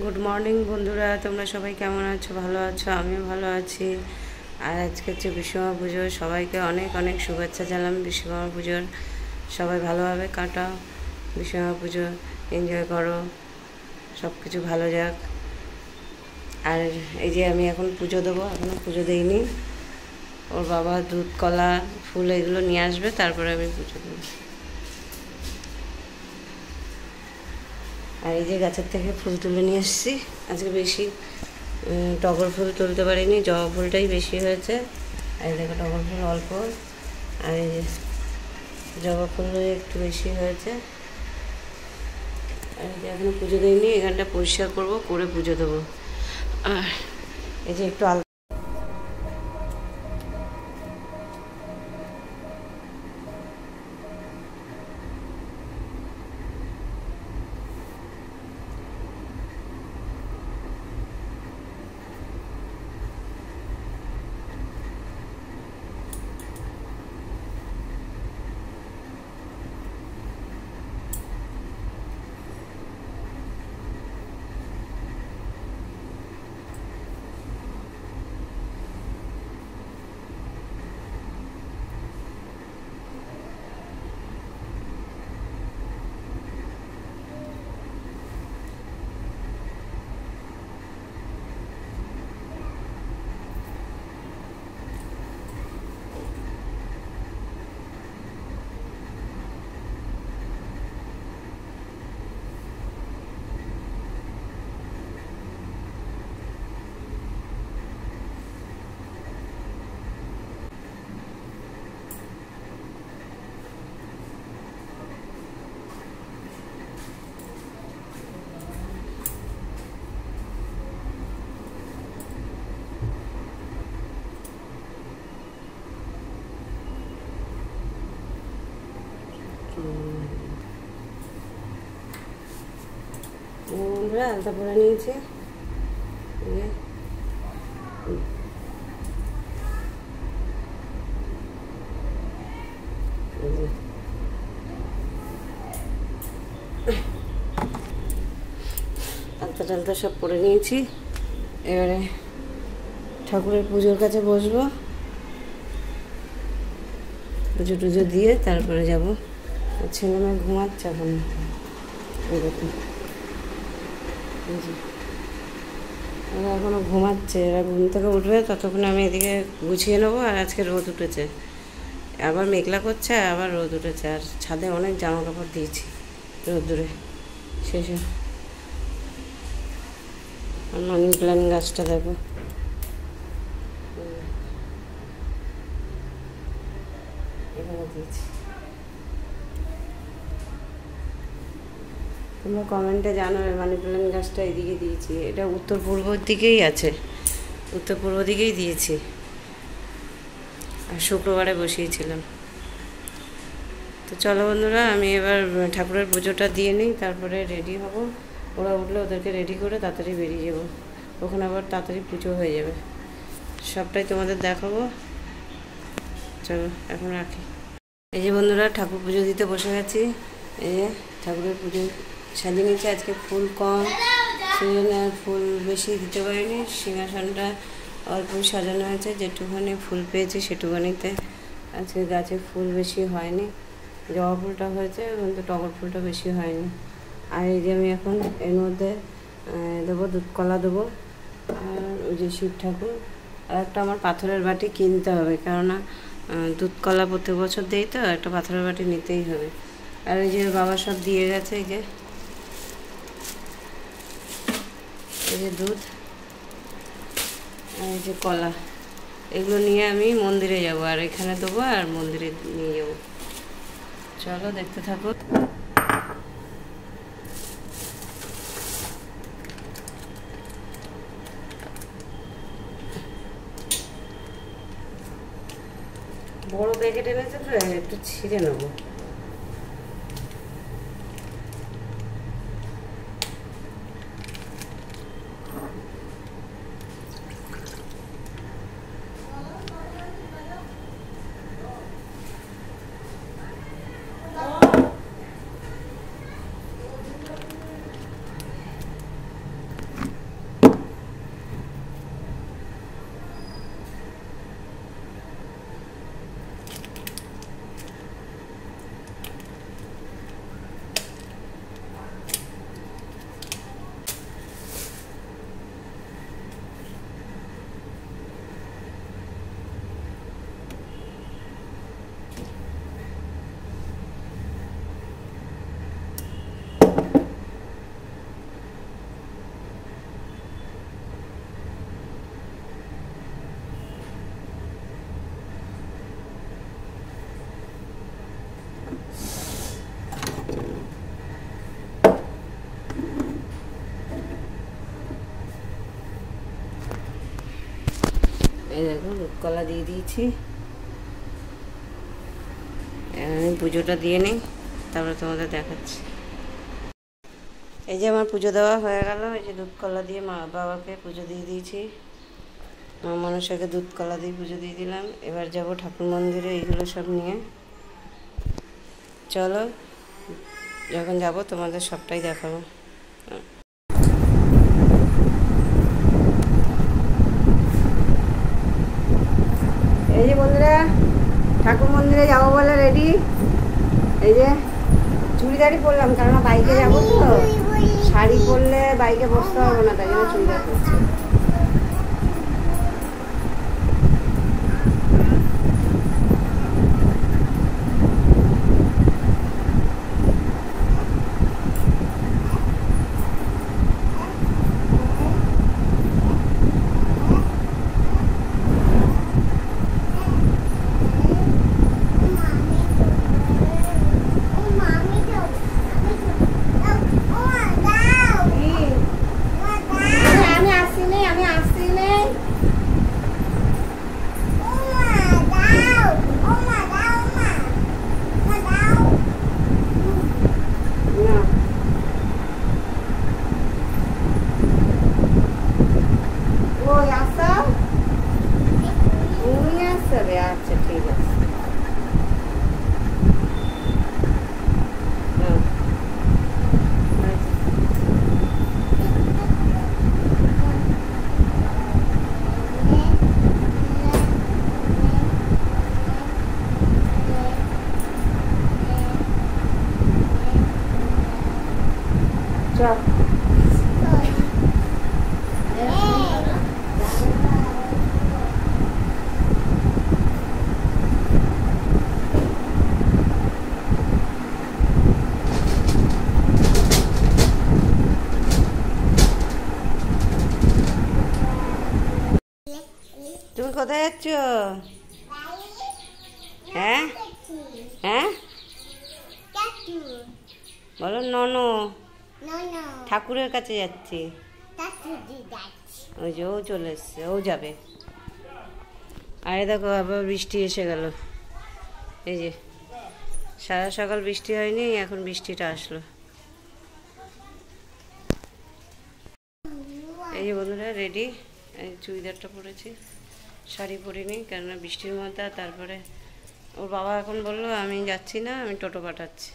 Good morning বন্ধুরা, তোমরা সবাই কেমন আছো? ভালো আছো? আমিও ভালো আছি। আর আজকে হচ্ছে বিশ্বকর্মা পুজো। সবাইকে অনেক অনেক শুভেচ্ছা জানালাম বিশ্বকর্মা পুজোর। সবাই ভালোভাবে কাটাও বিশ্বকর্মা পুজো, এনজয় করো, সব কিছু ভালো যাক। আর এই যে আমি এখন পুজো দেবো, এখনও পুজো দিইনি। ওর বাবা দুধ, কলা, ফুল এগুলো নিয়ে আসবে, তারপরে আমি পুজো দেবো। আর এই যে গাছের থেকে ফুল তুলে নিয়ে এসেছি। আজকে বেশি টগর ফুল তুলতে পারিনি, জবা ফুলটাই বেশি হয়েছে। আর এই দেখো টগর ফুল অল্প, আর এই যে জবা ফুল একটু বেশি হয়েছে। আর এই যে এখনো পুজো দিইনি, এখানটা পরিষ্কার করবো, করে পুজো দেবো। আর এই যে একটু বন্ধুরা আলতা পরে নিয়েছি। আলতা টালতা সব পরে নিয়েছি। এবারে ঠাকুরের পুজোর কাছে বসবো, পুজো টুজো দিয়ে তারপরে যাব। ছেলে মেয়ে ঘুমাচ্ছে এখন, এরকম ওরা এখনও ঘুমাচ্ছে। এরা ঘুম থেকে উঠবে, ততক্ষণ আমি এদিকে গুছিয়ে নেবো। আর আজকে রোদ উঠেছে, আবার মেঘলা করছে, আবার রোদ উঠেছে। আর ছাদে অনেক জামা কাপড় দিয়েছি রোদ্দুরে শেষে। আর মানি প্ল্যান্ট গাছটা দেখো, এখানে দিয়েছি। তোমরা কমেন্টে জানাবে মানি প্ল্যান্ট গাছটা এদিকে দিয়েছি। এটা উত্তর পূর্বর দিকেই আছে, উত্তর পূর্ব দিকেই দিয়েছি। আর শুক্রবারে বসিয়েছিলাম। তো চলো বন্ধুরা, আমি এবার ঠাকুরের পুজোটা দিয়ে নিই, তারপরে রেডি হব। ওরা উঠলে ওদেরকে রেডি করে তাড়াতাড়ি বেরিয়ে যাব, ওখানে আবার তাড়াতাড়ি পুজো হয়ে যাবে। সবটাই তোমাদের দেখাবো। চলো এখন রাখি। এই যে বন্ধুরা, ঠাকুর পুজো দিতে বসে গেছি। এই যে ঠাকুরের পুজো সাজিয়ে নিয়েছি। আজকে ফুল কম, সেই জন্য আর ফুল বেশি দিতে পারিনি। সিংহাসনটা অল্প সাজানো হয়েছে, যেটুখানি ফুল পেয়েছি সেটুখানিতে। আজকে গাছে ফুল বেশি হয়নি, জবা ফুলটা হয়েছে কিন্তু টগর ফুলটা বেশি হয়নি। আর এই যে আমি এখন এর মধ্যে দেবো দুধ, কলা দেবো। আর ওই যে শিব ঠাকুর, আর একটা আমার পাথরের বাটি কিনতে হবে, কেননা দুধ কলা প্রত্যেক বছর দেই, তো একটা পাথরের বাটি নিতেই হবে। আর ওই যে বাবা সব দিয়ে গেছে, এই যে দুধ আর এই যে কলা, এগুলো নিয়ে আমি মন্দিরে যাব। আর এখানে দেবো আর মন্দিরে নিয়ে যাবো। চলো দেখতে থাকো। বড় প্যাকেট এনেছে তো, একটু ছিঁড়ে নেবো। এই দেখো দুধ কলা দিয়ে দিয়েছি। আমি পুজোটা দিয়ে নিই, তারপরে তোমাদের দেখাচ্ছি। এই যে আমার পুজো দেওয়া হয়ে গেল। এই যে দুধ কলা দিয়ে মা বাবাকে পুজো দিয়ে দিয়েছি, মা মনসাকে দুধ কলা দিয়ে পুজো দিয়ে দিলাম। এবার যাব ঠাকুর মন্দিরে এইগুলো সব নিয়ে। চলো, যখন যাব তোমাদের সবটাই দেখাবো। এই যে বন্ধুরা ঠাকুর মন্দিরে যাবো বলে রেডি। এই যে চুড়িদারই পরলাম, কারণ বাইকে যাবো তো, শাড়ি পরলে বাইকে বসতে পারবো না, তাই জন্য চুড়িদার পরছি। আচ্ছা ঠিক আছে। চল তুমি কোথায় যাচ্ছ? হ্যাঁ হ্যাঁ বলো। ননো ঠাকুরের কাছে যাচ্ছি। ওই যে ও চলে এসছে, ও যাবে। আরে দেখো আবার বৃষ্টি এসে গেল। এই যে সারা সকাল বৃষ্টি হয়নি, এখন বৃষ্টিটা আসলো। এই যে বন্ধুরা রেডি। এই চুড়িদারটা পরেছি, শাড়ি পরিনি, কেননা বৃষ্টির মধ্যে। তারপরে ওর বাবা এখন বললো আমি যাচ্ছি না, আমি টোটো পাঠাচ্ছি।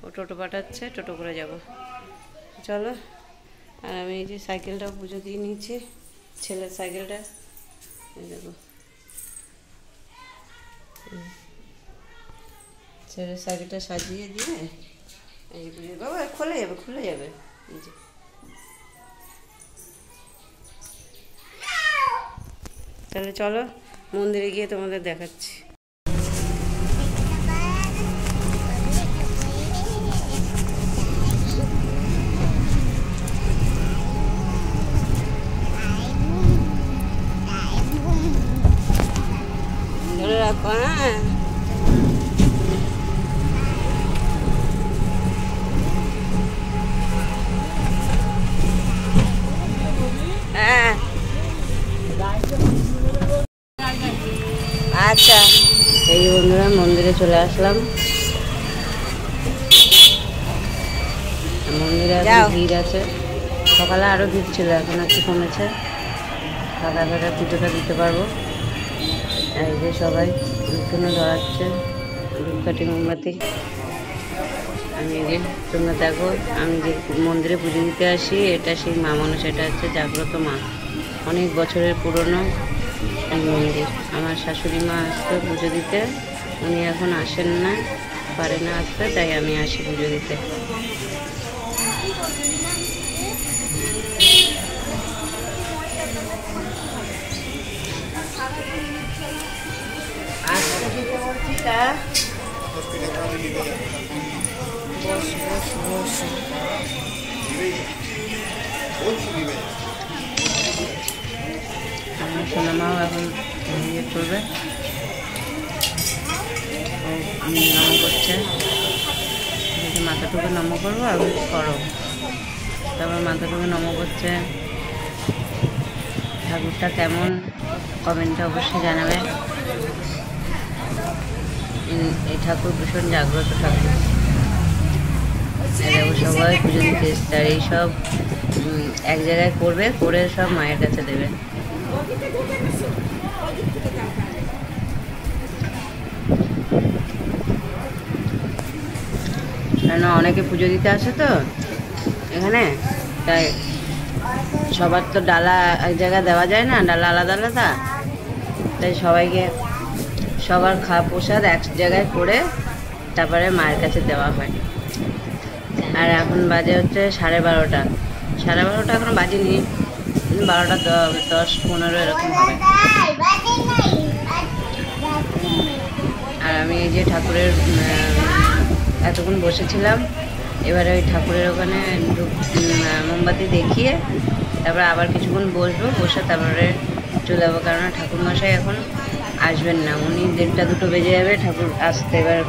ও টোটো পাঠাচ্ছে, টোটো করে যাব। চলো। আর আমি এই যে সাইকেলটাও পুজো দিয়ে নিয়েছি, ছেলের সাইকেলটা। এই দেখো ছেলের সাইকেলটা সাজিয়ে দিয়ে এই যে পুজো। বাবা খুলে যাবে, খুলে যাবে। এই যে তাহলে চলো মন্দিরে গিয়ে তোমাদের দেখাচ্ছি। ধরে রাখো। হ্যাঁ হ্যাঁ আচ্ছা। এই বন্ধুরা মন্দিরে চলে আসলাম। মন্দিরে ভিড় আছে, সকালে আরও ভিড় ছিল, এখন একটু কমেছে। সকালবেলা পুজোটা দিতে পারবো। এই যে সবাই ধূপধুনো ধরাচ্ছে, ধূপকাঠি মোমবাতি। আমি এই যে তোমরা দেখো, আমি যে মন্দিরে পুজো দিতে আসি, এটা সেই মা মনসা, এটা হচ্ছে জাগ্রত মা, অনেক বছরের পুরনো এই মন্দির। আমার শাশুড়ি মা আসতো পুজো দিতে, উনি এখন আসেন না, পারে না আসতে, তাই আমি আসি পুজো দিতে। আসতে দিতে বলছি তা বস বস বস। সোনামাও এখন ইয়ে করবে, নম করছে। মাথাটুকু নম করবো, আর করো। তারপর মাথাটুকু নম করছে। ঠাকুরটা কেমন কমেন্টে অবশ্যই জানাবে। এই ঠাকুর ভীষণ জাগ্রত ঠাকুর। সবাই পুজো দিতে এসছে, আর এইসব এক জায়গায় করবে, করে সব মায়ের কাছে দেবে। কেন অনেকে পুজো দিতে আসে তো এখানে, তাই সবার তো ডালা এক জায়গায় দেওয়া যায় না, ডালা আলাদা আলাদা, তাই সবাইকে সবার প্রসাদ এক জায়গায় করে তারপরে মায়ের কাছে দেওয়া হয়। আর এখন বাজে হচ্ছে 12:30, 12:30 এখনো বাজেনি, 12টা 10-15 এরকম হবে। আর আমি এই যে ঠাকুরের এতক্ষণ বসেছিলাম, এবারে ওই ঠাকুরের ওখানে মোমবাতি দেখিয়ে তারপরে আবার কিছুক্ষণ বসবো, বসে তারপরে চলে যাবো, কারণ ঠাকুরমশাই এখন আসবেন না, উনি 1:30-2 বেজে যাবে ঠাকুর আসতে। এবার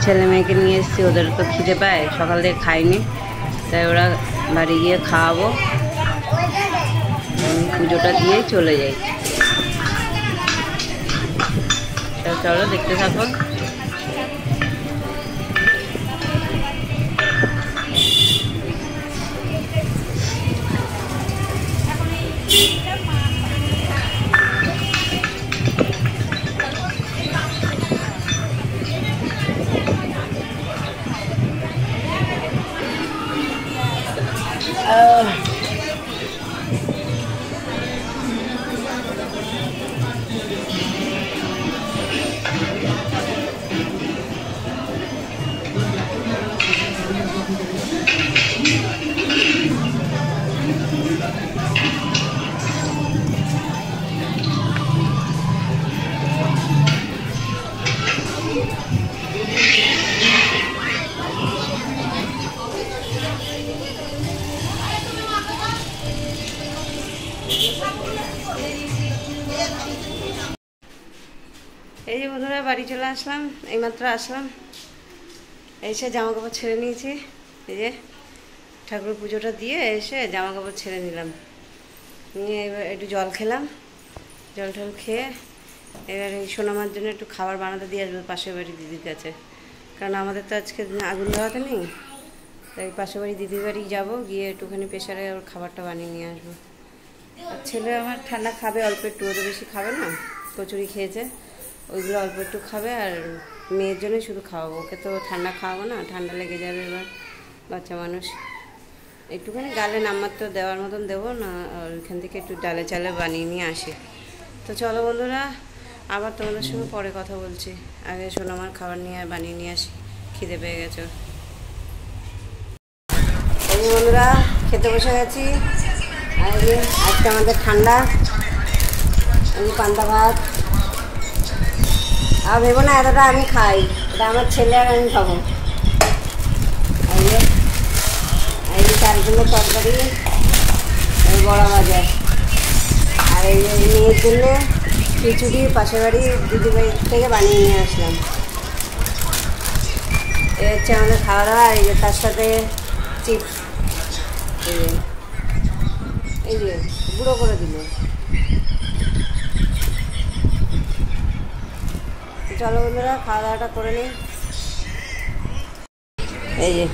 ছেলে মেয়েকে নিয়ে এসেছি, ওদের তো খিদে পায়, সকাল থেকে খাইনি, তাই ওরা বাড়ি গিয়ে খাওয়াবো, পুজোটা দিয়ে চলে যাই। চলো দেখতে থাকো। এই যে বন্ধুরা বাড়ি চলে আসলাম, এইমাত্র আসলাম, এসে জামা কাপড় ছেড়ে নিয়েছি। এই যে ঠাকুর পুজোটা দিয়ে এসে জামা কাপড় ছেড়ে নিলাম, নিয়ে এবার একটু জল খেলাম, জল টল খেয়ে এবার এই সোনামার জন্য একটু খাবার বানাতে দিয়ে আসবো পাশের বাড়ি দিদির কাছে, কারণ আমাদের তো আজকে আগুন দেওয়াতে নেই, তাই পাশের বাড়ি দিদির বাড়ি যাবো, গিয়ে একটুখানি প্রেশারে ওর খাবারটা বানিয়ে নিয়ে আসবো। আর ছেলে আমার ঠান্ডা খাবে অল্প একটু, ও তো বেশি খাবে না, কচুরি খেয়েছে, ওইগুলো অল্প একটু খাবে, আর মেয়ের জন্যই শুধু খাওয়াবো, ওকে তো ঠান্ডা খাওয়াবো না, ঠান্ডা লেগে যাবে, এবার বাচ্চা মানুষ, একটুখানি গালে নামমাত্র দেওয়ার মতন দেবো না, ওইখান থেকে একটু ডালে চালে বানিয়ে নিয়ে আসি। তো চলো বন্ধুরা, আবার তোমাদের সঙ্গে পরে কথা বলছি, আগে শোনো আমার খাবার নিয়ে আর বানিয়ে নিয়ে আসি, খিদে পেয়ে গেছো। এই বন্ধুরা খেতে বসে গেছি, আর এই আজকে আমাদের ঠান্ডা, এই পান্তা ভাত, আর ভেবো না এতটা আমি খাই, এটা আমার ছেলে আর আমি খাবো। এই যে চারজনের তরকারি, বড়া ভাজা, আর এই মেয়ের জন্য খিচুড়ি পাশের বাড়ি দিদির বাড়ি থেকে বানিয়ে নিয়ে আসলাম। এই হচ্ছে আমাদের খাওয়া দাওয়া, এই যে তার সাথে চিপস, এই যে গুঁড়ো করে দিল। চলো বন্ধুরা খাওয়া দাওয়াটা করে নিই। এই যে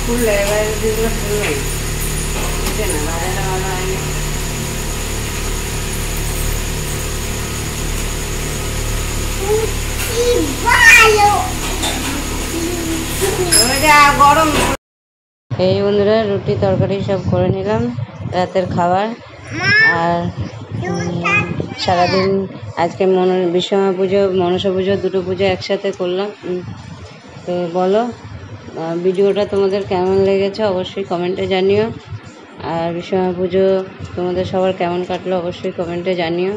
ফুললে এবারে যেগুলো ফুললো বুঝছে না ভাজাটা ভালো হয়নি। গরম। এই বন্ধুরা রুটি তরকারি সব করে নিলাম রাতের খাবার। আর সারাদিন আজকে বিশ্বকর্মা পুজো মনসা পুজো দুটো পুজো একসাথে করলাম। তো বলো ভিডিওটা তোমাদের কেমন লেগেছে অবশ্যই কমেন্টে জানিও। আর বিশ্বকর্মা পুজো তোমাদের সবার কেমন কাটলো অবশ্যই কমেন্টে জানিও।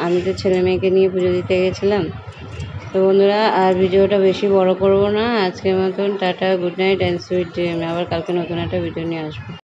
আমি তো ছেলে মেয়েকে নিয়ে পুজো দিতে গেছিলাম। তো বন্ধুরা আর ভিডিওটা বেশি বড় করব না, আজকের মতন tata, good night and sweet dream. আবার কালকে নতুন একটা ভিডিও নিয়ে আসবো।